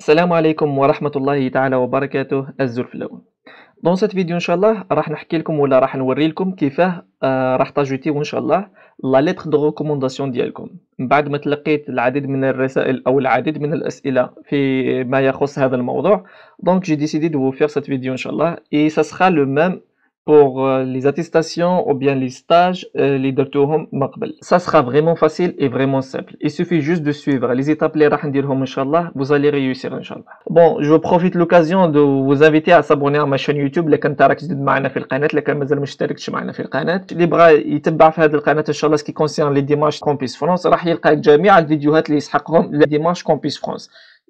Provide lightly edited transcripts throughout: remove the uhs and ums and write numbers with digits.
السلام عليكم ورحمة الله تعالى وبركاته الزلف الأول. دون سيت فيديو إن شاء الله راح نحكي لكم ولا راح نوري لكم كيفاه راح تاجوتيو إن شاء الله لا ليتر دو ريكومونداسيون ديالكم من بعد ما تلقيت العديد من الرسائل أو العديد من الأسئلة في ما يخص هذا الموضوع. دونك j'ai décidé de vous faire cette vidéo إن شاء الله et ça sera le même pour les attestations ou bien les stages اللي درتوهم من قبل. Ça sera vraiment facile et vraiment simple. Il suffit juste de suivre les étapes اللي راح نديرهم إن شاء الله. Vous allez réussir إن شاء الله. Bon, je profite l'occasion de vous inviter à s'abonner à ma chaîne YouTube اللي كنت راك جديد معنا في القناة، اللي كان مازال ما اشتركتش معنا في القناة، اللي بغى يتبع في هذه القناة إن شاء الله سكي كونسيرن لي ديمارش كومبيس فرونس راح يلقى جميع الفيديوهات اللي يسحقهم لي ديمارش كومبيس فرونس.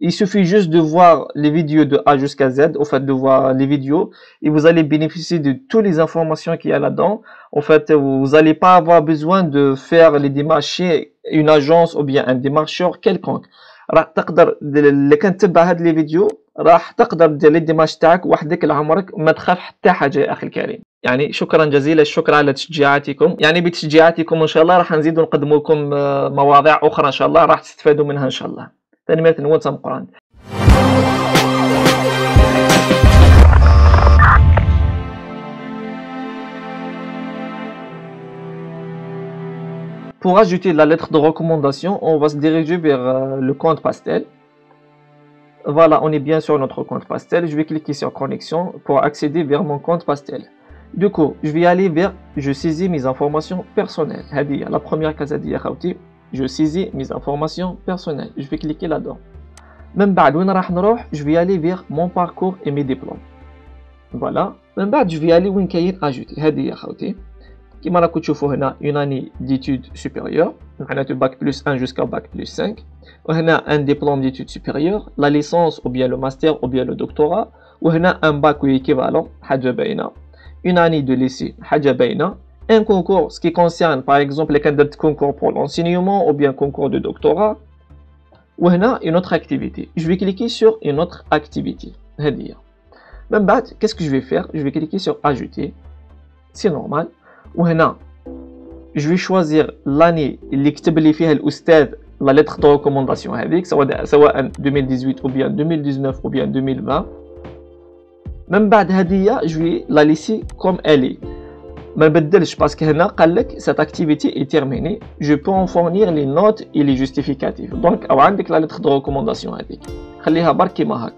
Il suffit juste de voir les vidéos de A jusqu'à Z, au fait de voir les vidéos, et vous allez bénéficier de toutes les informations qu'il y a là-dedans. En fait, vous n'allez pas avoir besoin de faire les démarches chez une agence ou bien un démarcheur quelconque. راح تقدر اللي كنتبع هاد لي فيديو راح تقدر دير لي ديمارش تاعك وحدك لعمرك ما تخاف حتى حاجة يا أخي الكريم. يعني شكرا جزيلا، الشكر على تشجيعاتكم، يعني بتشجيعاتكم إن شاء الله راح نزيد نقدم لكم مواضيع أخرى إن شاء الله راح تستفادوا منها إن شاء الله. تنمية وتم قرآن. Pour ajouter la lettre de recommandation, on va se diriger vers le compte Pastel. Voilà, on est bien sur notre compte Pastel. Je vais cliquer sur connexion pour accéder vers mon compte Pastel. Du coup, je vais aller vers je saisis mes informations personnelles. La première case je saisis mes informations personnelles. Je vais cliquer là-dedans. من بعد وين راح نروح je vais aller vers mon parcours et mes diplômes. Voilà. من بعد je vais aller وين كاين ajouter. هذه يا خوتي كيما راكم تشوفوا هنا une année d'études supérieures معناته bac plus 1 jusqu'à bac plus 5. وهنا un diplôme d'études supérieures, la licence ou bien le master ou bien le doctorat. وهنا un bac ou équivalent حاجة باينة. Une année de lycée حاجة باينة. Un concours ce qui concerne par exemple les candidats concours pour l'enseignement ou bien concours de doctorat. وهنا une autre activité. Je vais cliquer sur une autre activité. هذه. من بعد qu'est-ce que je vais faire? Je vais cliquer sur ajouter. C'est normal. وهنا je vais choisir l'année اللي كتب لي فيها الأستاذ la lettre de recommandation هذيك سواء 2018 ou bien 2019 ou bien 2020. من بعد هذه je vais la laisser comme elle est. ما نبدلش باسكو هنا قال لك cette activité est terminée. Je peux en fournir les notes et les justificatifs. دونك او عندك لا lettre de recommandation هذيك خليها برك كيما هاك.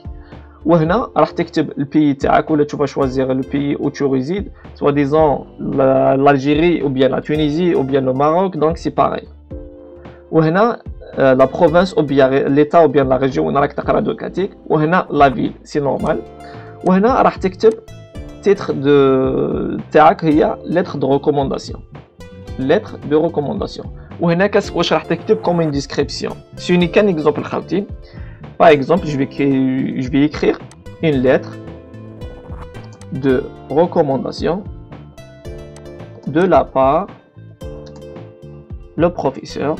وهنا راح تكتب البي تاعك ولا تشوف شوازير البي où tu résides, soit disant l'Algérie ou bien la Tunisie ou bien le Maroc, donc c'est pareil. وهنا la province ou bien l'état ou bien la région وين راك تقرا دوكاتيك. وهنا la ville, c'est normal. وهنا راح تكتب titre de تاعك هي lettre de recommandation. lettre de recommandation. وهنا واش راح تكتب comme une description. C'est unique un exemple خاوتي. Par exemple, je vais écrire une lettre de recommandation de la part le professeur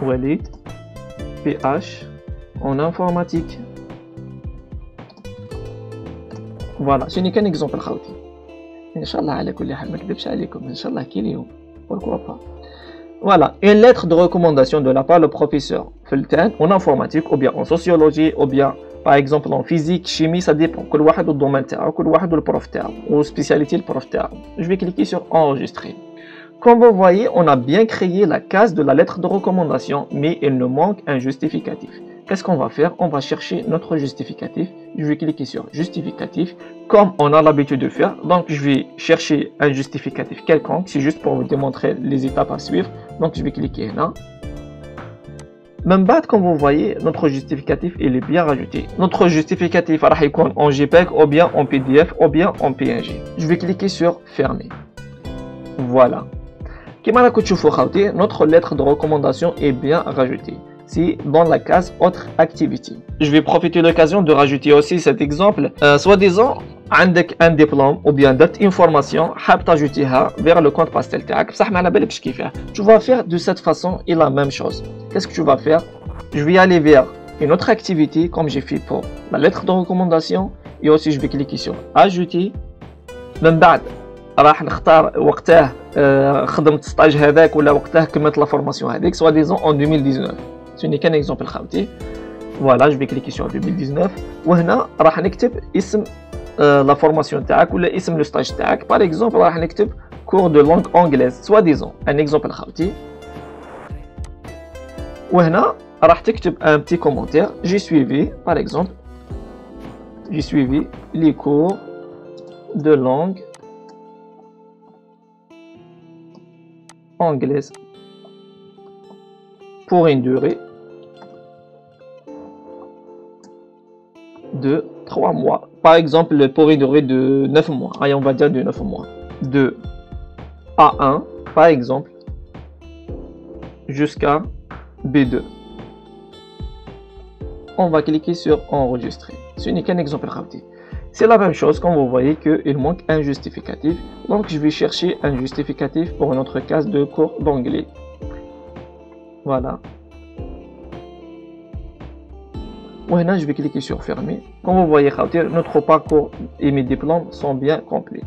Walid PH en informatique. Voilà, ce n'est qu'un exemple خاوتي. إن شاء الله على كل حال ما نكذبش عليكم، إن شاء الله كي اليوم pourquoi pas. Voilà, une lettre de recommandation de la part du professeur Fulton en informatique ou bien en sociologie ou bien par exemple en physique, chimie, ça dépend. كل واحد والدومين تاعو، كل واحد والبروف تاعو والspécialité البروف تاعو. Je vais cliquer sur enregistrer. Comme vous voyez, on a bien créé la case de la lettre de recommandation, mais il nous manque un justificatif. Qu'est-ce qu'on va faire? On va chercher notre justificatif. Je vais cliquer sur justificatif, comme on a l'habitude de faire. Donc, je vais chercher un justificatif quelconque. C'est juste pour vous démontrer les étapes à suivre. Donc, je vais cliquer là. Même bas, comme vous voyez, notre justificatif il est bien rajouté. Notre justificatif en JPEG ou bien en PDF ou bien en PNG. Je vais cliquer sur fermer. Voilà. Notre lettre de recommandation est bien rajoutée. C'est dans la case autre activité. Je vais profiter de l'occasion de rajouter aussi cet exemple. Soi-disant, عندك un diplôme ou bien d'autres informations حاب تاجوتيها vers le compte Pastel تاعك بصح ما على بالكش كيفاه. Tu vas faire de cette façon et la même chose. Qu'est-ce que tu vas faire? Je vais aller vers une autre activité comme j'ai fait pour la lettre de recommandation et aussi je vais cliquer sur ajouter. من بعد راح نختار وقتها خدمت ستاج هذاك ولا وقتها كملت لا فورماسيون هذيك سوا ديزون en 2019. سوني كان اكزومبل خاوتي. فوالا جو في كليكي سور 2019 وهنا راح نكتب اسم لا فورماسيون تاعك ولا اسم لو ستاج تاعك. باغ اكزومبل راح نكتب كور دو لونغ انجليز سوا ديزون ان اكزومبل خاوتي. وهنا راح تكتب ان بتي كومونتير جي سويفي باغ اكزومبل j'ai suivi les cours de langue anglaise pour une durée de 3 mois. Par exemple, pour une durée de 9 mois. Allez, on va dire de 9 mois. De A1, par exemple, jusqu'à B2. On va cliquer sur enregistrer. Ce n'est qu'un exemple rapide. C'est la même chose quand vous voyez qu'il manque un justificatif. Donc je vais chercher un justificatif pour notre case de cours d'anglais. Voilà. Maintenant je vais cliquer sur fermer. Comme vous voyez, notre parcours et mes diplômes sont bien complets.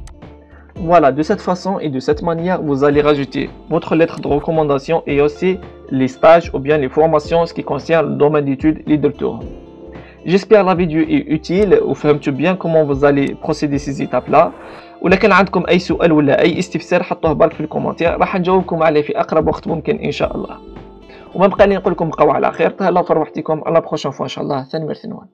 Voilà, de cette façon et de cette manière, vous allez rajouter votre lettre de recommandation et aussi les stages ou bien les formations ce qui concerne le domaine d'études Leadertour. J'espère la vidéo est utile وفهمتوا bien comment vous allez procéder ces étapes là. ولا كان عندكم اي سؤال ولا اي استفسار حطوه برك في الكومنتير راح نجاوبكم عليه في اقرب وقت ممكن ان شاء الله. وما بقى لي نقول لكم بقاو على خير. تهلاو في روحتكم. على بروشين فوا ان شاء الله. ثاني مرثنوان.